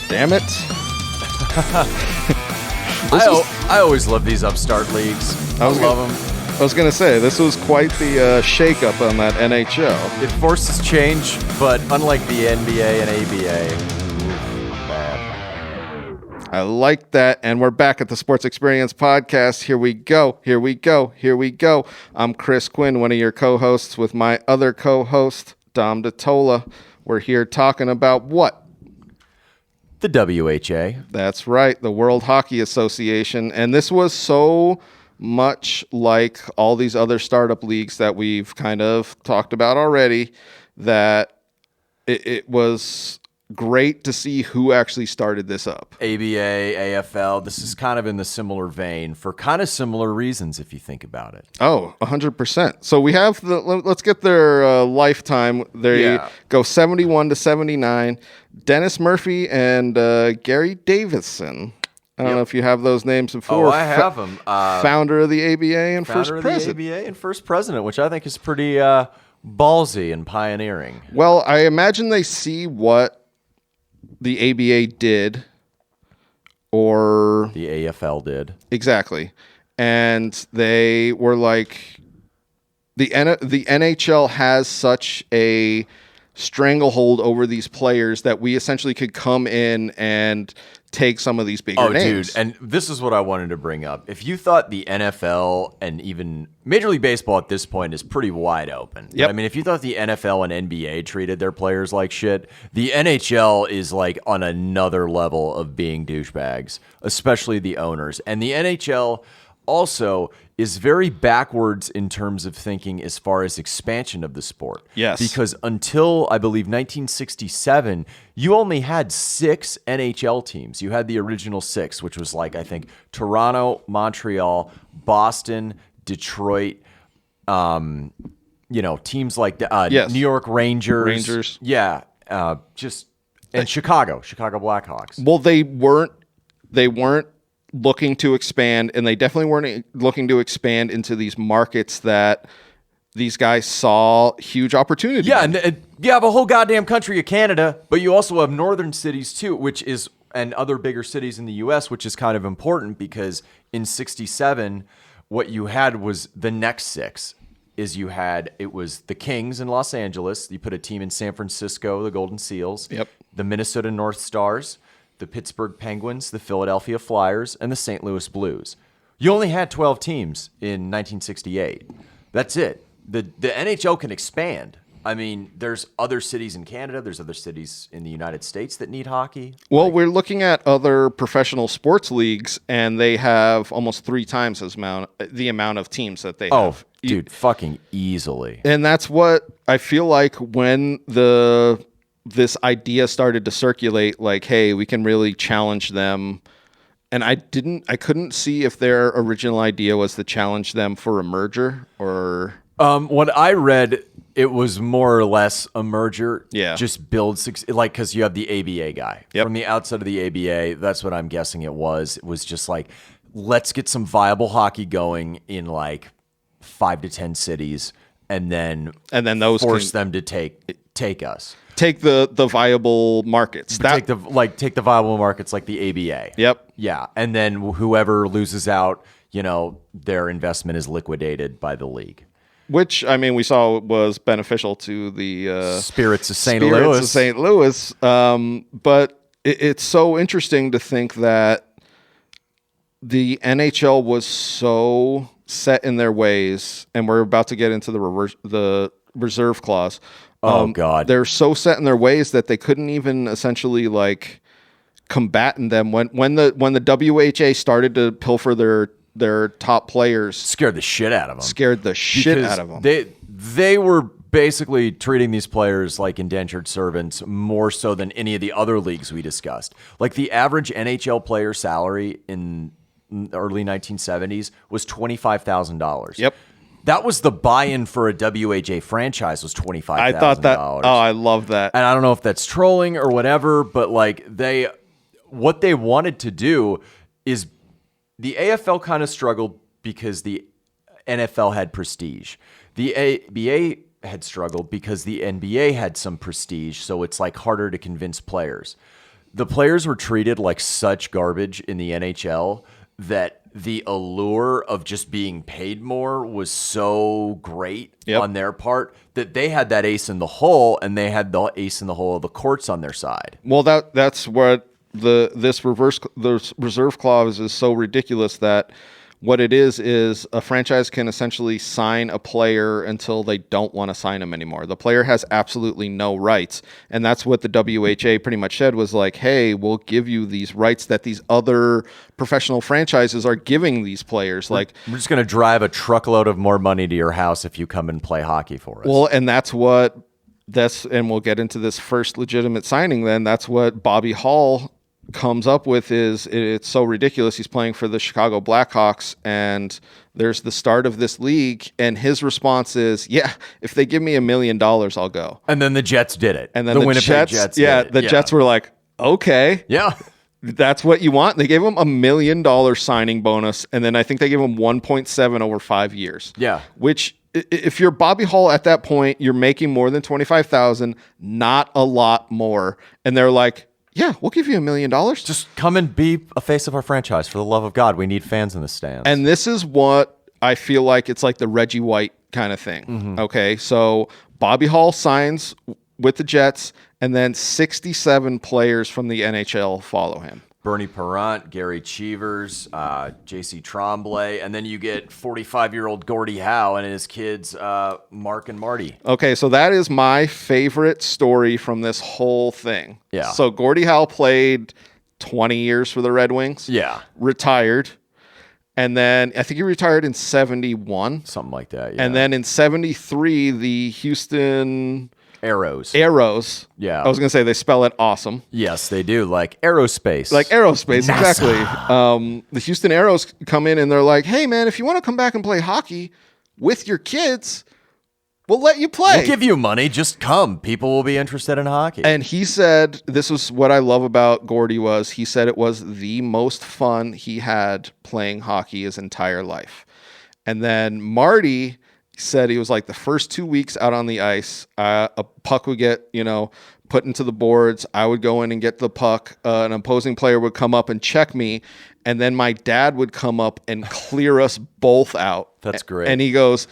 Damn it. I always love these upstart leagues. I love them. I was going to say, this was quite the shake-up on that NHL. It forces change, but unlike the NBA and ABA, bad. I like that, and we're back at the Sports Experience Podcast. Here we go, here we go, here we go. I'm Chris Quinn, one of your co-hosts with my other co-host, Dom DiTolla. We're here talking about what? The WHA. That's right, the World Hockey Association. And this was so much like all these other startup leagues that we've kind of talked about already, that it was great to see who actually started this up. ABA, AFL, this is kind of in the similar vein for kind of similar reasons if you think about it. Oh, 100%. So we have let's get their lifetime. They go 71 to 79. Dennis Murphy and Gary Davison. I don't know if you have those names before. Oh, I have them. Founder of the ABA and first president. Founder of the ABA and first president, which I think is pretty ballsy and pioneering. Well, I imagine they see what the ABA did, or the AFL did. Exactly. And they were like, the NHL has such a stranglehold over these players that we essentially could come in and take some of these bigger names. Dude, and this is what I wanted to bring up. If you thought the NFL and even Major League Baseball at this point is pretty wide open. Yep. I mean, if you thought the NFL and NBA treated their players like shit, the NHL is like on another level of being douchebags, especially the owners. And the NHL also is very backwards in terms of thinking as far as expansion of the sport. Yes. Because until, I believe, 1967, you only had 6 NHL teams. You had the original 6, which was like, I think, Toronto, Montreal, Boston, Detroit, teams like New York Rangers. Yeah. And Chicago Blackhawks. Well, they weren't looking to expand, and they definitely weren't looking to expand into these markets that these guys saw huge opportunity. Yeah, and you have a whole goddamn country of Canada, but you also have northern cities too, and other bigger cities in the U.S., which is kind of important because in 67, what you had was the next 6. It was the Kings in Los Angeles. You put a team in San Francisco, the Golden Seals. Yep. The Minnesota North Stars, the Pittsburgh Penguins, the Philadelphia Flyers, and the St. Louis Blues. You only had 12 teams in 1968. That's it. The NHL can expand. I mean, there's other cities in Canada. There's other cities in the United States that need hockey. Well, we're looking at other professional sports leagues, and they have almost 3 times the amount of teams that they have. Oh, dude, fucking easily. And that's what I feel like when this idea started to circulate, like, hey, we can really challenge them. And I couldn't see if their original idea was to challenge them for a merger or... What I read, it was more or less a merger. Yeah. Just build, because you have the ABA guy. Yep. From the outside of the ABA, that's what I'm guessing it was. It was just like, let's get some viable hockey going in like 5 to 10 cities, and then those force them to take us. Take the viable markets. Take the viable markets like the ABA. Yep. Yeah, and then whoever loses out, their investment is liquidated by the league. Which, I mean, we saw was beneficial to the Spirits of St. Louis. But it's so interesting to think that the NHL was so set in their ways, and we're about to get into the reserve clause. Oh God! They're so set in their ways that they couldn't even essentially like combat them when the WHA started to pilfer their top players. Scared the shit out of them. They were basically treating these players like indentured servants more so than any of the other leagues we discussed. Like the average NHL player salary in the early 1970s was $25,000. Yep. That was the buy-in for a WHA franchise was $25,000. I thought that. Oh, I love that. And I don't know if that's trolling or whatever, but like what they wanted to do is the AFL kind of struggled because the NFL had prestige. The ABA had struggled because the NBA had some prestige, so it's like harder to convince players. The players were treated like such garbage in the NHL that the allure of just being paid more was so great on their part that they had that ace in the hole, and they had the ace in the hole of the courts on their side. Well, that's what the reserve clause is so ridiculous that what it is a franchise can essentially sign a player until they don't want to sign him anymore. The player has absolutely no rights. And that's what the WHA pretty much said was like, hey, we'll give you these rights that these other professional franchises are giving these players. Like, we're just going to drive a truckload of more money to your house if you come and play hockey for us. Well, and and we'll get into this first legitimate signing then. That's what Bobby Hall comes up with it's so ridiculous. He's playing for the Chicago Blackhawks, and there's the start of this league, and his response is, yeah, if they give me $1 million, I'll go. And then the Jets did it. And then the Winnipeg Jets did it. The Jets were like, okay. Yeah. That's what you want. They gave him $1 million signing bonus, and then I think they gave him 1.7 over 5 years. Yeah. Which, if you're Bobby Hall at that point, you're making more than $25,000, not a lot more. And they're like, yeah, we'll give you $1 million. Just come and be a face of our franchise. For the love of God, we need fans in the stands. And this is what I feel like it's like the Reggie White kind of thing. Mm-hmm. Okay, so Bobby Hall signs with the Jets, and then 67 players from the NHL follow him. Bernie Parent, Gary Cheevers, J.C. Tremblay, and then you get 45-year-old Gordie Howe and his kids, Mark and Marty. Okay, so that is my favorite story from this whole thing. Yeah. So Gordie Howe played 20 years for the Red Wings. Yeah. Retired. And then I think he retired in 71. Something like that, yeah. And then in 73, the Houston Arrows. Yeah. I was going to say they spell it awesome. Yes, they do. Like aerospace. NASA. Exactly. The Houston Arrows come in and they're like, hey, man, if you want to come back and play hockey with your kids, we'll let you play. We'll give you money. Just come. People will be interested in hockey. And he said, this was what I love about Gordie was, he said it was the most fun he had playing hockey his entire life. And then Marty said he was like the first 2 weeks out on the ice, a puck would get, put into the boards. I would go in and get the puck. An opposing player would come up and check me. And then my dad would come up and clear us both out. That's great. And he goes,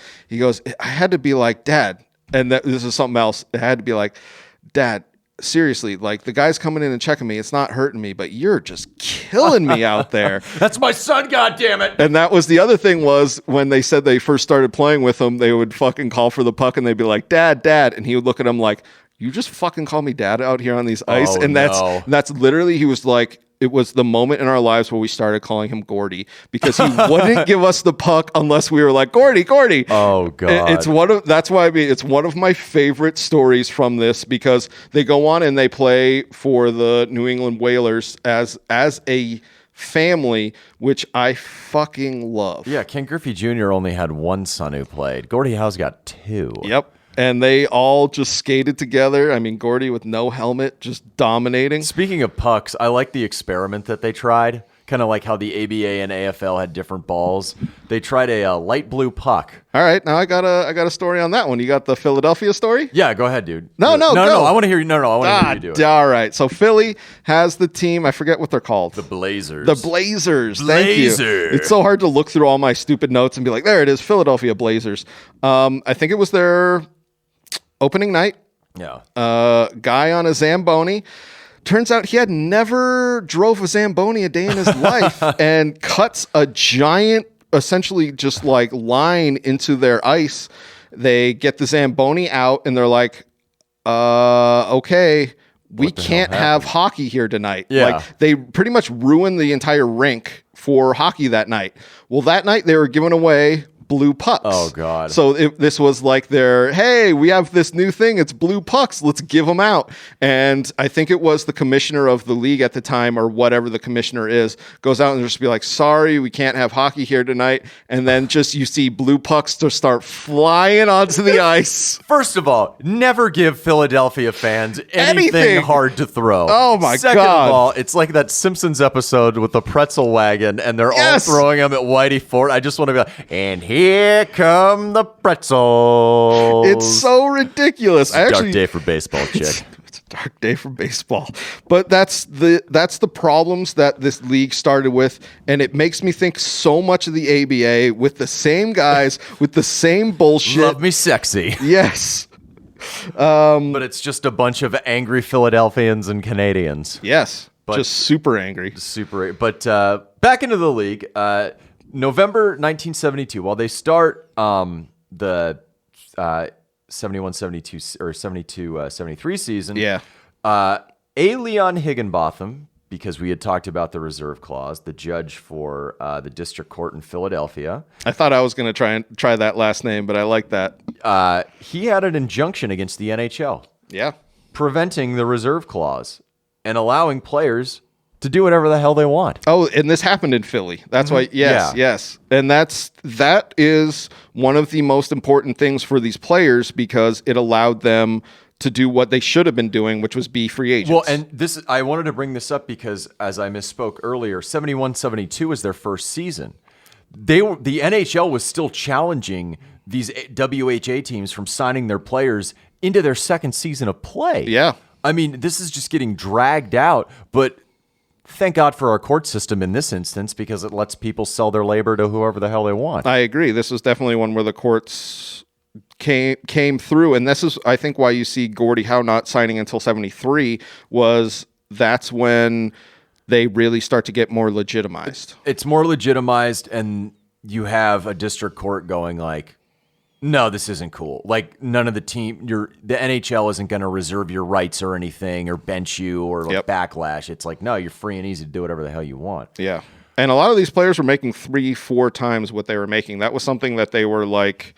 I had to be like, Dad. And this is something else. I had to be like, Dad, seriously, like the guy's coming in and checking me. It's not hurting me, but you're just killing me out there. That's my son, goddammit. And that was the other thing was when they said they first started playing with him, they would fucking call for the puck and they'd be like, Dad, Dad. And he would look at him like, you just fucking call me dad out here on these ice. And that's literally, he was like, it was the moment in our lives where we started calling him Gordie because he wouldn't give us the puck unless we were like, Gordie. Oh God. It's one of my favorite stories from this because they go on and they play for the New England Whalers as a family, which I fucking love. Yeah. Ken Griffey Jr. only had one son who played. Gordie Howe's got two. Yep. And they all just skated together. I mean, Gordie with no helmet, just dominating. Speaking of pucks, I like the experiment that they tried. Kind of like how the ABA and AFL had different balls. They tried a light blue puck. All right, now I got a story on that one. You got the Philadelphia story? Yeah, go ahead, dude. No. I want to hear you. No, I want to hear you do it. All right. So Philly has the team. I forget what they're called. The Blazers. Thank you. It's so hard to look through all my stupid notes and be like, there it is, Philadelphia Blazers. I think it was their opening night. Yeah. Guy on a Zamboni. Turns out he had never drove a Zamboni a day in his life and cuts a giant, essentially just like line into their ice. They get the Zamboni out and they're like, okay, we can't have hockey here tonight. Yeah. Like they pretty much ruined the entire rink for hockey that night. Well, that night they were giving away blue pucks. Oh God. So this was like hey, we have this new thing. It's blue pucks. Let's give them out. And I think it was the commissioner of the league at the time or whatever the commissioner is goes out and just be like, sorry, we can't have hockey here tonight. And then just you see blue pucks to start flying onto the ice. First of all, never give Philadelphia fans anything hard to throw. Oh my God. Second of all, it's like that Simpsons episode with the pretzel wagon and they're all throwing them at Whitey Ford. I just want to be like, and here come the pretzels. It's so ridiculous. It's a dark day for baseball, chick. It's a dark day for baseball. But that's the problems that this league started with, and it makes me think so much of the ABA with the same guys with the same bullshit. Love me sexy. Yes. But it's just a bunch of angry Philadelphians and Canadians. Yes. Just super angry. But back into the league, November 1972, while they start the 71-72 or 72-73 season, A. Leon Higginbotham, because we had talked about the reserve clause, the judge for the district court in Philadelphia. I thought I was going to try that last name, but I like that. He had an injunction against the NHL. Yeah. Preventing the reserve clause and allowing players to do whatever the hell they want. Oh, and this happened in Philly. That's why, yes. And that is one of the most important things for these players because it allowed them to do what they should have been doing, which was be free agents. Well, and I wanted to bring this up because, as I misspoke earlier, 71-72 was their first season. The NHL was still challenging these WHA teams from signing their players into their second season of play. Yeah. I mean, this is just getting dragged out, but thank God for our court system in this instance because it lets people sell their labor to whoever the hell they want. I agree. This was definitely one where the courts came through, and this is, I think, why you see Gordie Howe not signing until 73 was that's when they really start to get more legitimized. It's more legitimized, and you have a district court going like, no, this isn't cool. Like none of the NHL isn't going to reserve your rights or anything or bench you or backlash. It's like, no, you're free and easy to do whatever the hell you want. Yeah. And a lot of these players were making 3-4 times what they were making. That was something that they were like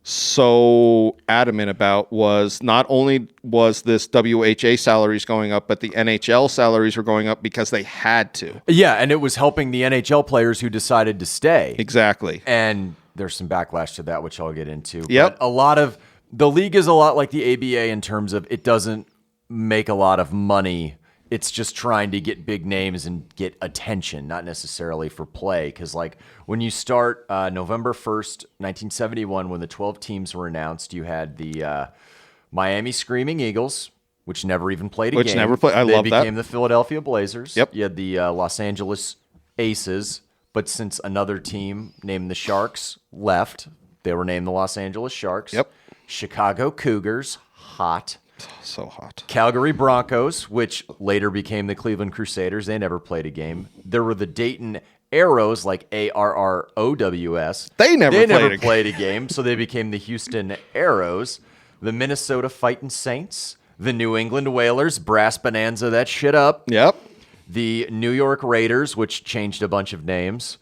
so adamant about was not only was this WHA salaries going up, but the NHL salaries were going up because they had to. Yeah. And it was helping the NHL players who decided to stay. Exactly. And there's some backlash to that, which I'll get into. Yep. But the league is a lot like the ABA in terms of it doesn't make a lot of money. It's just trying to get big names and get attention, not necessarily for play. Because like when you start November 1st, 1971, when the 12 teams were announced, you had the Miami Screaming Eagles, which never even played a game. I love that. They became the Philadelphia Blazers. Yep. You had the Los Angeles Aces. But since another team named the Sharks left, they were named the Los Angeles Sharks. Yep. Chicago Cougars, hot. So hot. Calgary Broncos, which later became the Cleveland Crusaders. They never played a game. There were the Dayton Arrows, like ARROWS. They never played a game, so they became the Houston Arrows. The Minnesota Fighting Saints. The New England Whalers, Brass Bonanza that shit up. Yep. The New York Raiders, which changed a bunch of names,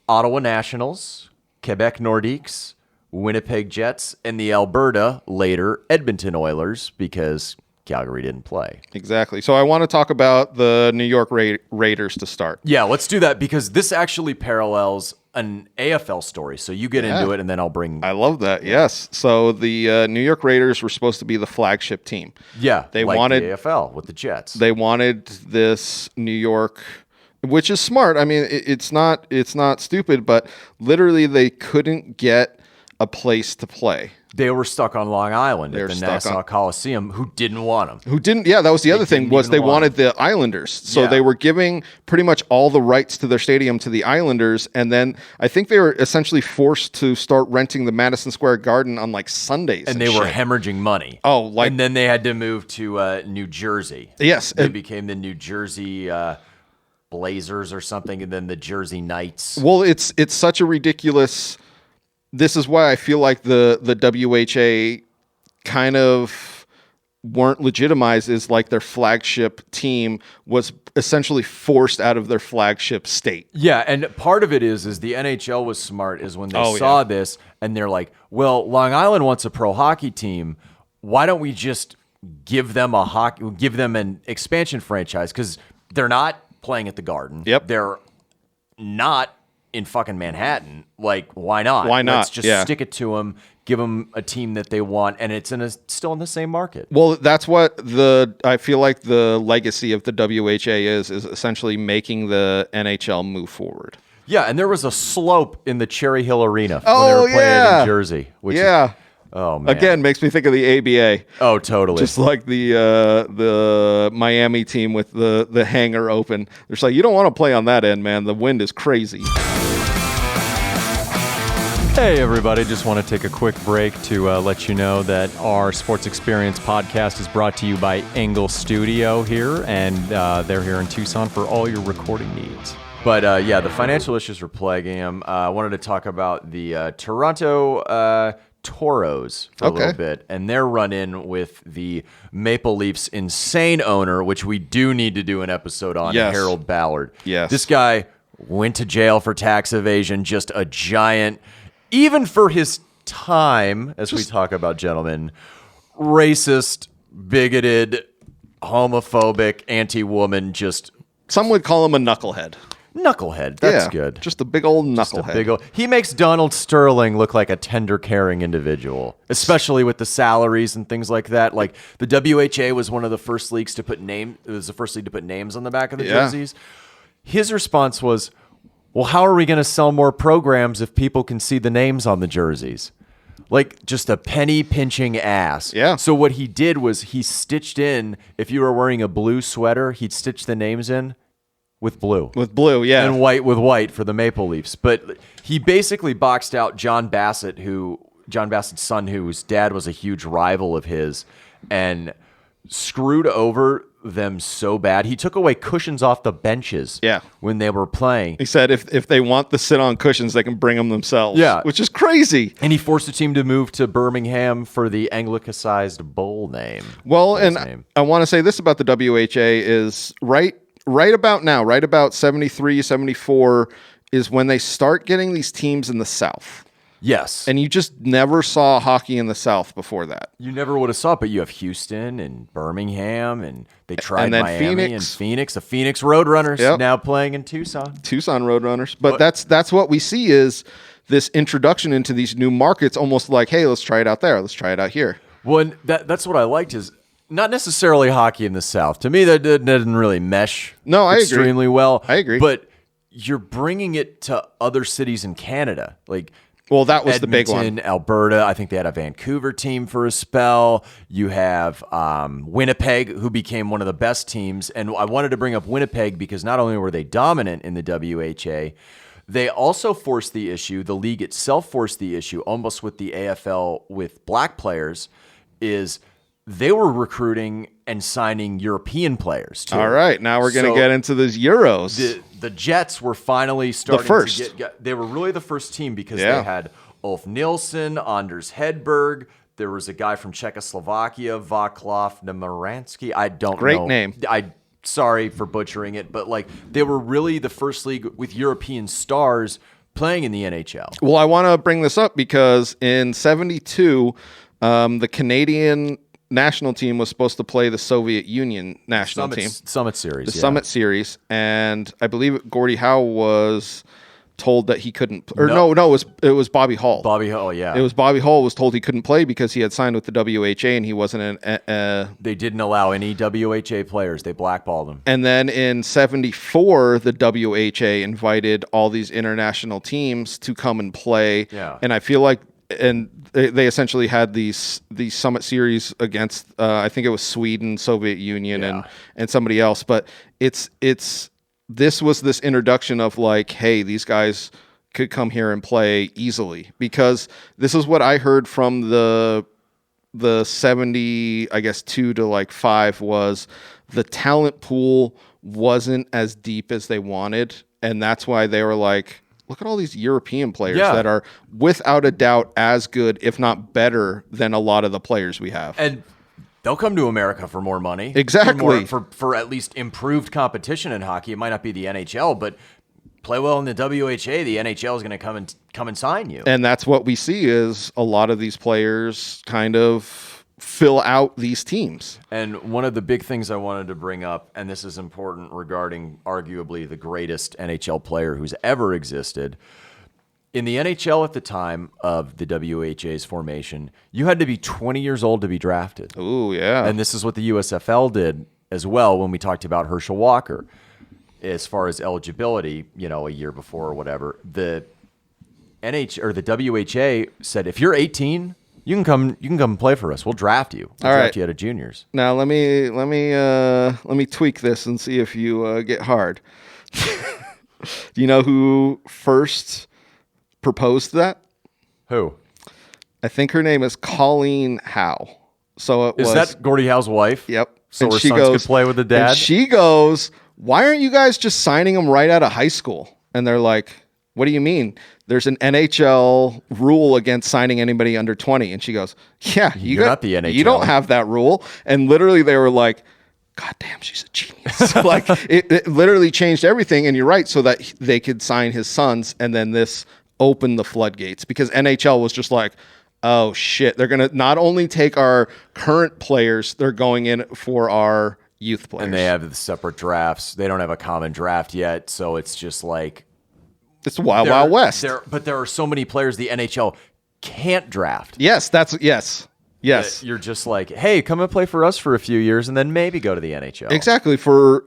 Ottawa Nationals, Quebec Nordiques, Winnipeg Jets, and the Alberta, later Edmonton Oilers, because Calgary didn't play. Exactly. So I want to talk about the New York Raiders to start. Yeah, let's do that, because this actually parallels an AFL story. So you get into it, and then I'll bring... I love that, yes. So the New York Raiders were supposed to be the flagship team. Yeah, they like wanted the AFL with the Jets. They wanted this New York, which is smart. I mean, it's not stupid, but literally they couldn't get a place to play. They were stuck on Long Island at the Nassau Coliseum, who didn't want them. Yeah, that was the other thing, was they wanted the Islanders. So they were giving pretty much all the rights to their stadium to the Islanders, and then I think they were essentially forced to start renting the Madison Square Garden on like Sundays. And they were hemorrhaging money. And then they had to move to New Jersey. Yes. They became the New Jersey Blazers or something, and then the Jersey Knights. Well, it's such a ridiculous... This is why I feel like the WHA kind of weren't legitimized, is like their flagship team was essentially forced out of their flagship state. Yeah, and part of it is the NHL was smart, is when they saw this and they're like, well, Long Island wants a pro hockey team. Why don't we just give them an expansion franchise? Because they're not playing at the Garden. Yep. They're not in fucking Manhattan. Like, why not? Why not? Let's just stick it to them, give them a team that they want, and it's still in the same market. Well, that's what I feel like the legacy of the WHA is essentially making the NHL move forward. Yeah, and there was a slope in the Cherry Hill Arena when they were playing in Jersey. Oh man. Again, makes me think of the ABA. Oh, totally. Just like the Miami team with the hangar open. They're like, you don't want to play on that end, man. The wind is crazy. Hey, everybody. Just want to take a quick break to let you know that our Sports Experience podcast is brought to you by Engle Studio here, and they're here in Tucson for all your recording needs. But yeah, the financial issues are plaguing him. I wanted to talk about the Toronto Toros for a little bit, and their run-in with the Maple Leafs' insane owner, which we do need to do an episode on, Harold Ballard. Yes. This guy went to jail for tax evasion, just a giant... Even for his time, as we talk about, gentlemen, racist, bigoted, homophobic, anti-woman, just... Some would call him a knucklehead. Knucklehead, that's good. Just a big old knucklehead. He makes Donald Sterling look like a tender, caring individual, especially with the salaries and things like that. Like, the WHA was one of the first leagues to put names on the back of the jerseys. His response was... Well, how are we going to sell more programs if people can see the names on the jerseys? Like, just a penny-pinching ass. Yeah. So what he did was he stitched in, if you were wearing a blue sweater, he'd stitch the names in with blue. With blue, yeah. And white with white for the Maple Leafs. But he basically boxed out John Bassett's son, whose dad was a huge rival of his, and screwed over them so bad. He took away cushions off the benches when they were playing. He said if they want to sit on cushions, they can bring them themselves. Yeah. Which is crazy. And he forced the team to move to Birmingham for the Anglicized bowl name. Well, I want to say this about the WHA is right about now, right about 73, 74 is when they start getting these teams in the South. Yes. And you just never saw hockey in the South before that. You never would have saw it, but you have Houston and Birmingham, and they tried and then Miami and Phoenix. The Phoenix Roadrunners now playing in Tucson. Tucson Roadrunners. But that's what we see is this introduction into these new markets, almost like, hey, let's try it out there. Let's try it out here. Well, and that's what I liked is not necessarily hockey in the South. To me, that didn't really mesh extremely well. I agree. But you're bringing it to other cities in Canada, like... Well, that was Edmonton, the big one. Alberta. I think they had a Vancouver team for a spell. You have Winnipeg, who became one of the best teams. And I wanted to bring up Winnipeg because not only were they dominant in the WHA, they also forced the issue, the league itself forced the issue, almost with the AFL with black players, is they were recruiting and signing European players too. All right, now we're going to get into those Euros. The Jets were finally starting to get... They were really the first team because they had Ulf Nilsson, Anders Hedberg. There was a guy from Czechoslovakia, Václav Nemiransky. I don't know. Great name. Sorry for butchering it, but like they were really the first league with European stars playing in the NHL. Well, I want to bring this up because in 72, the Canadian national team was supposed to play the Soviet Union national team. Summit Series. Summit Series. And I believe Gordie Howe was told that he couldn't. It was Bobby Hull. Bobby Hull, yeah. It was Bobby Hull was told he couldn't play because he had signed with the WHA and he wasn't They didn't allow any WHA players. They blackballed him. And then in 74, the WHA invited all these international teams to come and play. Yeah. And I feel like they essentially had these Summit Series against I think it was Sweden, Soviet Union, and somebody else. But this was this introduction of like, hey, these guys could come here and play easily, because this is what I heard from the 70, I guess 2 to like 5 was the talent pool wasn't as deep as they wanted, and that's why they were like, look at all these European players that are without a doubt as good, if not better, than a lot of the players we have. And they'll come to America for more money. Exactly. For at least improved competition in hockey. It might not be the NHL, but play well in the WHA, the NHL is going to come and sign you. And that's what we see is a lot of these players kind of fill out these teams. And one of the big things I wanted to bring up, and this is important regarding arguably the greatest NHL player who's ever existed, in the NHL at the time of the WHA's formation, you had to be 20 years old to be drafted. Ooh, yeah. And this is what the USFL did as well when we talked about Herschel Walker. As far as eligibility, a year before or whatever, the WHA said if you're 18, You can come play for us. We'll draft you. We'll All draft right. you out of juniors. Now let me tweak this and see if you get hard. Do you know who first proposed that? Who? I think her name is Colleen Howe. So it Is was that Gordie Howe's wife? Yep. So And her she sons goes- could play with the dad? And she goes, "Why aren't you guys just signing them right out of high school?" And they're like, "What do you mean? There's an NHL rule against signing anybody under 20." And she goes, "Yeah, You're not the NHL. You don't have that rule." And literally they were like, "God damn, she's a genius." Like it literally changed everything. And you're right, so that they could sign his sons. And then this opened the floodgates because NHL was just like, oh shit, they're going to not only take our current players, they're going in for our youth players. And they have the separate drafts. They don't have a common draft yet. So it's just like, it's Wild Wild West. But there are so many players the NHL can't draft. Yes. That you're just like, hey, come and play for us for a few years and then maybe go to the NHL. Exactly. For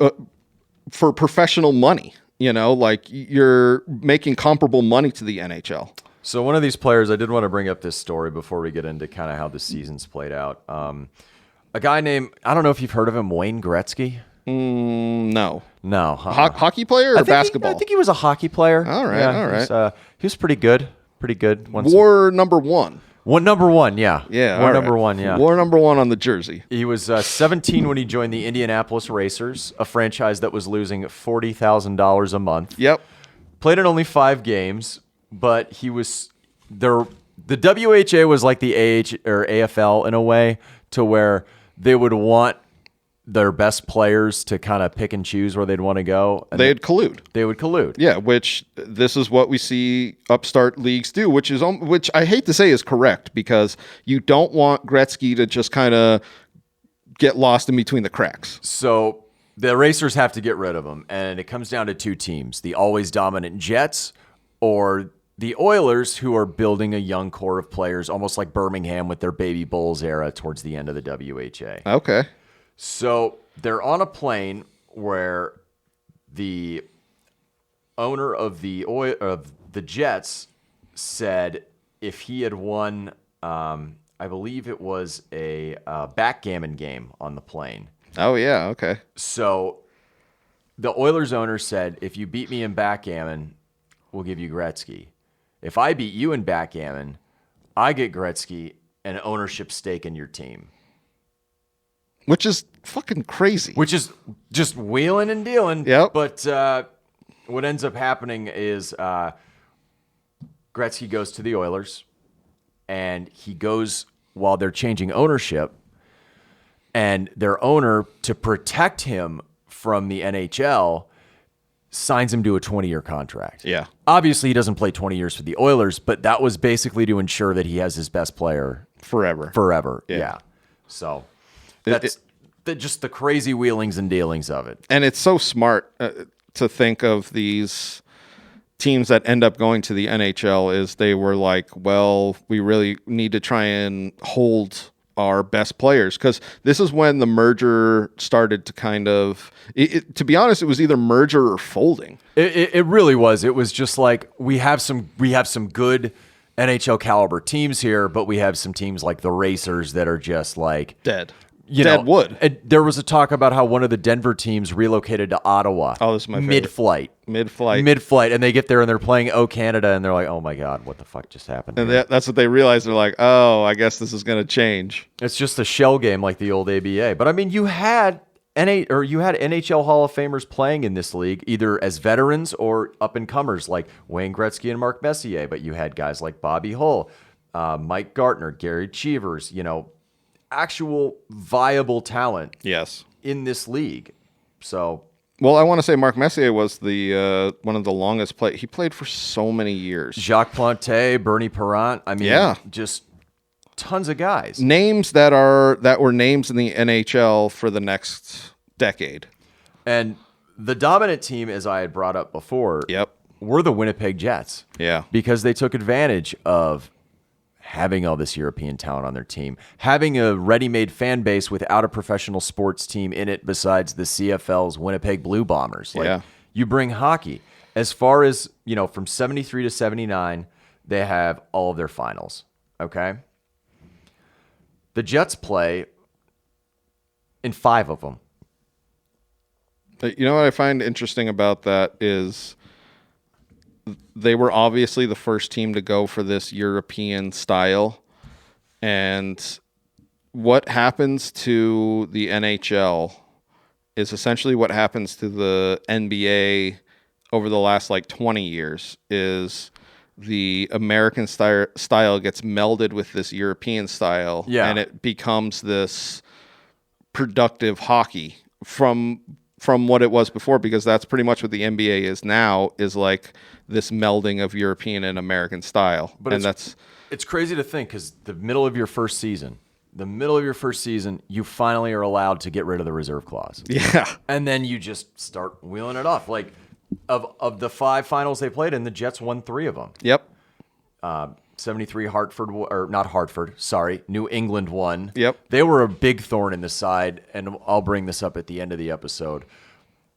professional money, like you're making comparable money to the NHL. So one of these players, I did want to bring up this story before we get into kind of how the season's played out. A guy named, I don't know if you've heard of him, Wayne Gretzky. No. No. Hockey player or basketball? I think he was a hockey player. All right. He was pretty good. Pretty good. War number one. Number one, yeah. Yeah. War number one, yeah. War number one on the jersey. He was 17 when he joined the Indianapolis Racers, a franchise that was losing $40,000 a month. Yep. Played in only 5 games, but he was there. The WHA was like the or AFL in a way, to where they would want their best players to kind of pick and choose where they'd want to go. And They'd collude. They would collude. Yeah, which this is what we see upstart leagues do, which I hate to say is correct, because you don't want Gretzky to just kind of get lost in between the cracks. So the Racers have to get rid of him, and it comes down to 2 teams: the always dominant Jets or the Oilers, who are building a young core of players, almost like Birmingham with their Baby Bulls era towards the end of the WHA. Okay. So they're on a plane where the owner of the Jets said if he had won, I believe it was a backgammon game on the plane. Oh, yeah. Okay. So the Oilers owner said, if you beat me in backgammon, we'll give you Gretzky. If I beat you in backgammon, I get Gretzky and ownership stake in your team. Which is fucking crazy. Which is just wheeling and dealing. Yep. But what ends up happening is Gretzky goes to the Oilers, and he goes while they're changing ownership, and their owner, to protect him from the NHL, signs him to a 20-year contract. Yeah. Obviously, he doesn't play 20 years for the Oilers, but that was basically to ensure that he has his best player forever. Yeah. So that's just the crazy wheelings and dealings of it. And it's so smart to think of these teams that end up going to the NHL is they were like, well, we really need to try and hold our best players, because this is when the merger started to kind of, to be honest, it was either merger or folding. It really was. It was just like, we have some good NHL caliber teams here, but we have some teams like the Racers that are just like Dead know, wood. And there was a talk about how one of the Denver teams relocated to Ottawa. Oh, this is my favorite. Mid-flight, and they get there and they're playing O Canada, and they're like, "Oh my God, what the fuck just happened?" And here? that's what they realized. They're like, "Oh, I guess this is going to change." It's just a shell game like the old ABA. But I mean, you had NHL Hall of Famers playing in this league, either as veterans or up and comers like Wayne Gretzky and Mark Messier. But you had guys like Bobby Hull, Mike Gartner, Gary Cheevers. Actual viable talent. Yes. In this league. So, well, I want to say Mark Messier was the one of the longest play. He played for so many years. Jacques Plante, Bernie Parent. I mean, just tons of guys. Names that were names in the NHL for the next decade. And the dominant team, as I had brought up before, were the Winnipeg Jets. Yeah. Because they took advantage of having all this European talent on their team, having a ready-made fan base without a professional sports team in it besides the CFL's Winnipeg Blue Bombers. You bring hockey. As far as, from 73 to 79, they have all of their finals, okay? The Jets play in 5 of them. You know what I find interesting about that is they were obviously the first team to go for this European style. And what happens to the NHL is essentially what happens to the NBA over the last 20 years is the American style gets melded with this European style. Yeah. And it becomes this productive hockey from what it was before, because that's pretty much what the NBA is now, is this melding of European and American style. But and it's crazy to think, because the middle of your first season, you finally are allowed to get rid of the reserve clause. Yeah. And then you just start wheeling it off. Of the 5 finals they played in, the Jets won 3 of them. Yep. 73 New England won. Yep. They were a big thorn in the side, and I'll bring this up at the end of the episode.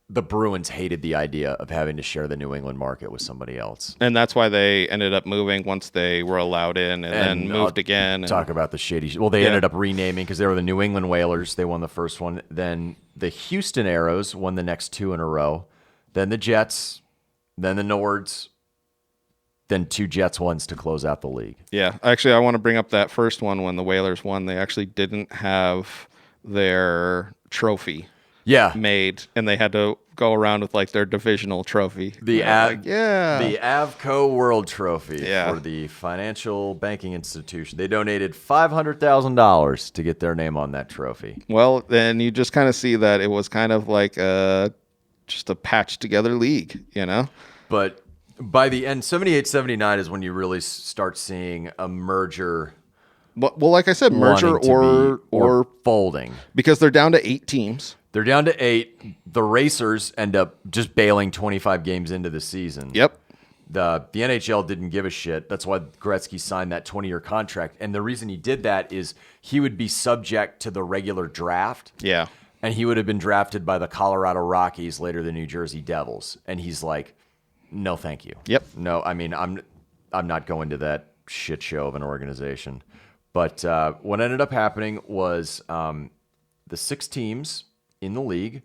The Bruins hated the idea of having to share the New England market with somebody else. And that's why they ended up moving once they were allowed in, and then moved again. Talk about the shady. Well, they ended up renaming because they were the New England Whalers. They won the first one. Then the Houston Aeros won the next 2 in a row. Then the Jets. Then the Nords. Then 2 Jets ones to close out the league. Yeah. Actually, I want to bring up that first one when the Whalers won. They actually didn't have their trophy made, and they had to go around with their divisional trophy. The Avco World Trophy Yeah. for the financial banking institution. They donated $500,000 to get their name on that trophy. Well, then you just kind of see that it was kind of just a patched together league, But by the end, 78-79 is when you really start seeing a merger. Well, like I said, merger or folding, because they're down to 8 teams. They're down to 8. The Racers end up just bailing 25 games into the season. Yep. The NHL didn't give a shit. That's why Gretzky signed that 20-year contract. And the reason he did that is he would be subject to the regular draft. Yeah. And he would have been drafted by the Colorado Rockies, later the New Jersey Devils. And he's like, no, thank you. Yep. No, I mean, I'm not going to that shit show of an organization. But what ended up happening was the 6 teams in the league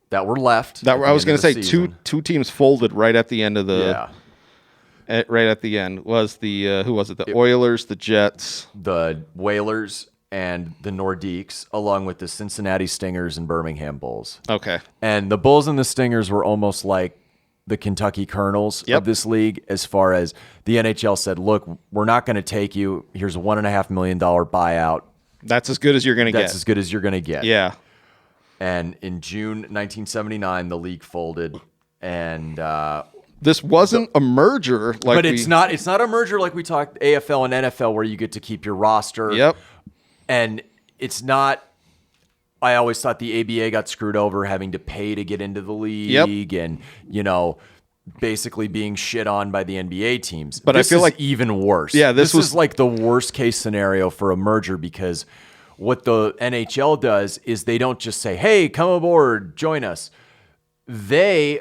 that were left. I was going to say two teams folded right at the end of the. Yeah. Right at the end was the who was it? The Oilers, the Jets, the Whalers, and the Nordiques, along with the Cincinnati Stingers and Birmingham Bulls. Okay. And the Bulls and the Stingers were almost like the Kentucky Colonels of this league, as far as the NHL said, look, we're not going to take you. Here's a $1.5 million buyout. That's as good as you're going to get. That's as good as you're going to get. Yeah. And in June 1979, the league folded, and this wasn't a merger, but it's not a merger like we talked AFL and NFL, where you get to keep your roster. Yep. And it's not. I always thought the ABA got screwed over, having to pay to get into the league, and basically being shit on by the NBA teams. But this I feel is like even worse. Yeah, this is like the worst case scenario for a merger, because what the NHL does is they don't just say, hey, come aboard, join us. They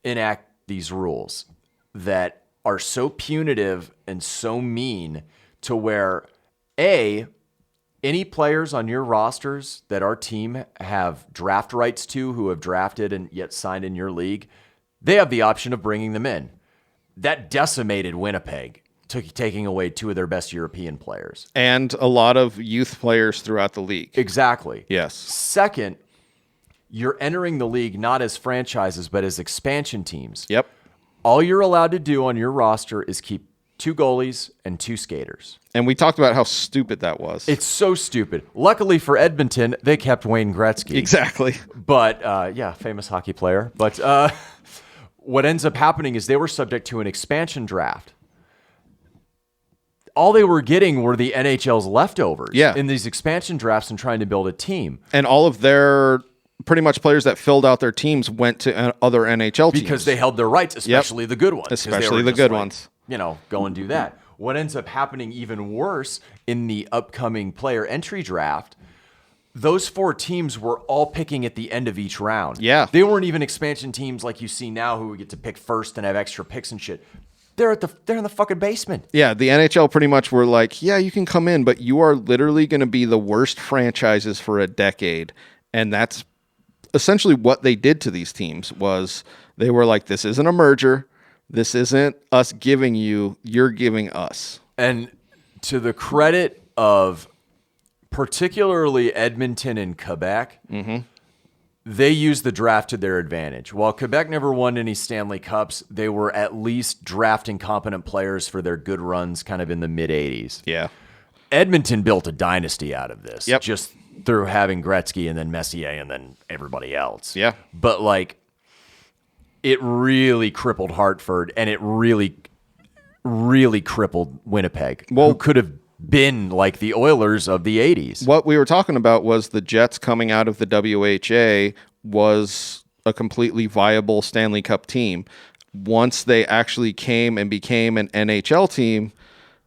enact these rules that are so punitive and so mean, to where any players on your rosters that our team have draft rights to, who have drafted and yet signed in your league, they have the option of bringing them in. That decimated Winnipeg, taking away 2 of their best European players. And a lot of youth players throughout the league. Exactly. Yes. Second, you're entering the league not as franchises, but as expansion teams. Yep. All you're allowed to do on your roster is keep 2 goalies and 2 skaters. And we talked about how stupid that was. It's so stupid. Luckily for Edmonton, they kept Wayne Gretzky. Exactly. But, famous hockey player. But what ends up happening is they were subject to an expansion draft. All they were getting were the NHL's leftovers in these expansion drafts and trying to build a team. And all of their pretty much players that filled out their teams went to other NHL teams. Because they held their rights, especially the good ones. Especially the good ones. Go and do that. What ends up happening even worse in the upcoming player entry draft, those 4 teams were all picking at the end of each round. Yeah. They weren't even expansion teams like you see now, who get to pick first and have extra picks and shit. They're in the fucking basement. Yeah, the NHL pretty much were like, yeah, you can come in, but you are literally going to be the worst franchises for a decade. And that's essentially what they did to these teams. Was they were like, this isn't a merger. This isn't us giving you, you're giving us. And to the credit of particularly Edmonton and Quebec, they used the draft to their advantage. While Quebec never won any Stanley Cups, they were at least drafting competent players for their good runs kind of in the mid-'80s. Yeah. Edmonton built a dynasty out of this. Yep. Just through having Gretzky and then Messier and then everybody else. Yeah. But, like, it really crippled Hartford, and it really, really crippled Winnipeg, who could have been like the Oilers of the 80s. What we were talking about was the Jets coming out of the WHA was a completely viable Stanley Cup team. Once they actually came and became an NHL team,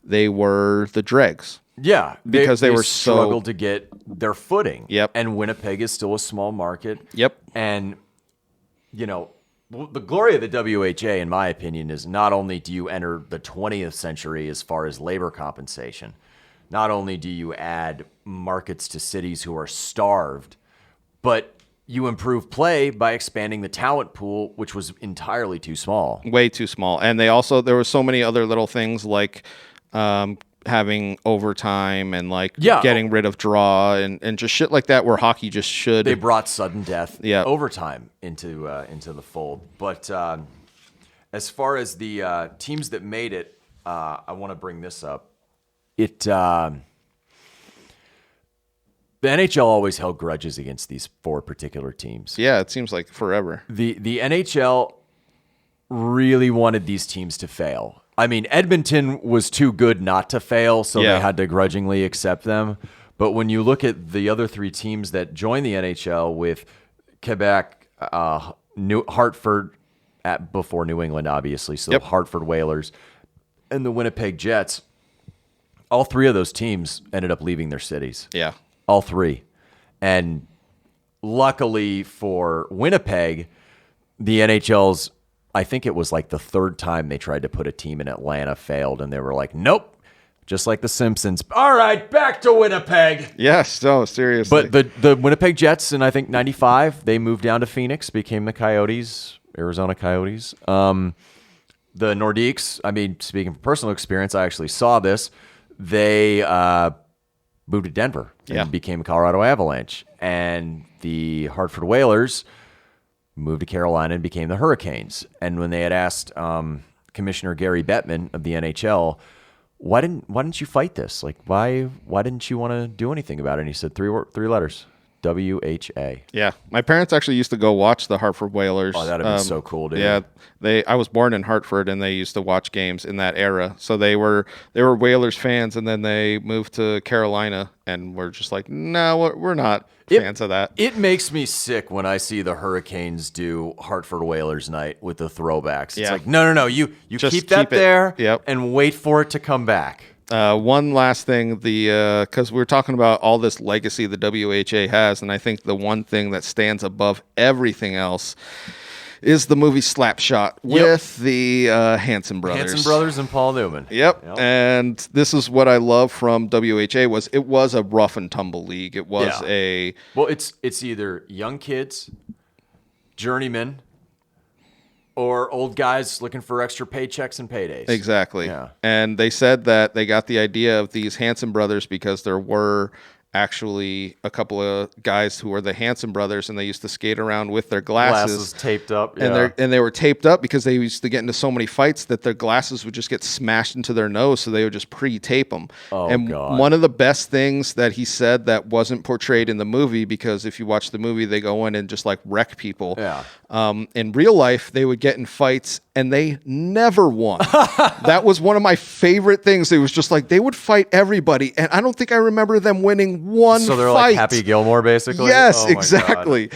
they were the dregs. Yeah, because they were struggled to get their footing. Yep. And Winnipeg is still a small market. Yep. And, you know, the glory of the WHA, in my opinion, is not only do you enter the 20th century as far as labor compensation, not only do you add markets to cities who are starved, but you improve play by expanding the talent pool, which was entirely too small. Way too small. And they also, there were so many other little things like having overtime and like getting rid of draw and just shit like that where hockey just should. They brought sudden death overtime into the fold. But as far as the teams that made it, I want to bring this up. The NHL always held grudges against these four particular teams. Yeah, it seems like forever. The NHL really wanted these teams to fail. I mean, Edmonton was too good not to fail, so they had to grudgingly accept them. But when you look at the other three teams that joined the NHL with Quebec, Hartford, before New England, obviously, so Hartford Whalers, and the Winnipeg Jets, all three of those teams ended up leaving their cities. Yeah. All three. And luckily for Winnipeg, the NHL's, I think it was like the third time they tried to put a team in Atlanta, failed, and they were like, nope, just like the Simpsons. All right, back to Winnipeg. Yes, no, seriously. But the Winnipeg Jets in, I think, 95, they moved down to Phoenix, became the Coyotes, Arizona Coyotes. The Nordiques, I mean, speaking from personal experience, I actually saw this. They moved to Denver and became Colorado Avalanche. And the Hartford Whalers moved to Carolina and became the Hurricanes. And when they had asked Commissioner Gary Bettman of the NHL, why didn't you fight this? Like, why didn't you want to do anything about it? And he said three letters. WHA. Yeah. My parents actually used to go watch the Hartford Whalers. Oh, that'd have been so cool, dude. Yeah. I was born in Hartford and they used to watch games in that era. So they were Whalers fans, and then they moved to Carolina and were just like, no, we're not fans of that. It makes me sick when I see the Hurricanes do Hartford Whalers night with the throwbacks. It's like, no, you keep that there and wait for it to come back. One last thing, because we're talking about all this legacy the WHA has, and I think the one thing that stands above everything else is the movie Slapshot with the Hanson brothers. Hanson brothers and Paul Newman. Yep. And this is what I love from WHA was it was a rough and tumble league. It was well, it's either young kids, journeymen, or old guys looking for extra paychecks and paydays. Exactly. Yeah. And they said that they got the idea of these Hanson brothers because there were actually a couple of guys who were the Hanson brothers, and they used to skate around with their glasses taped up. And they were taped up because they used to get into so many fights that their glasses would just get smashed into their nose, so they would just pre-tape them. God. One of the best things that he said that wasn't portrayed in the movie, because if you watch the movie, they go in and just like wreck people. Yeah. In real life, they would get in fights and they never won. That was one of my favorite things. It was just like they would fight everybody, and I don't think I remember them winning one fight. So they're like Happy Gilmore, basically? Yes, exactly.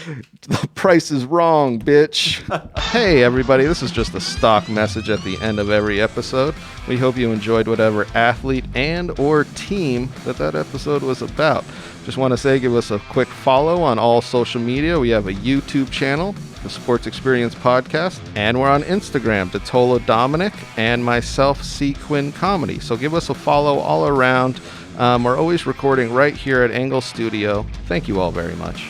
The price is wrong, bitch. Hey, everybody, this is just a stock message at the end of every episode. We hope you enjoyed whatever athlete and or team that episode was about. Just want to say, give us a quick follow on all social media. We have a YouTube channel, the Sports Experience Podcast, and we're on Instagram, DiTolla Dominic, and myself, C. Quinn Comedy. So give us a follow all around. We're always recording right here at Engle Studio. Thank you all very much.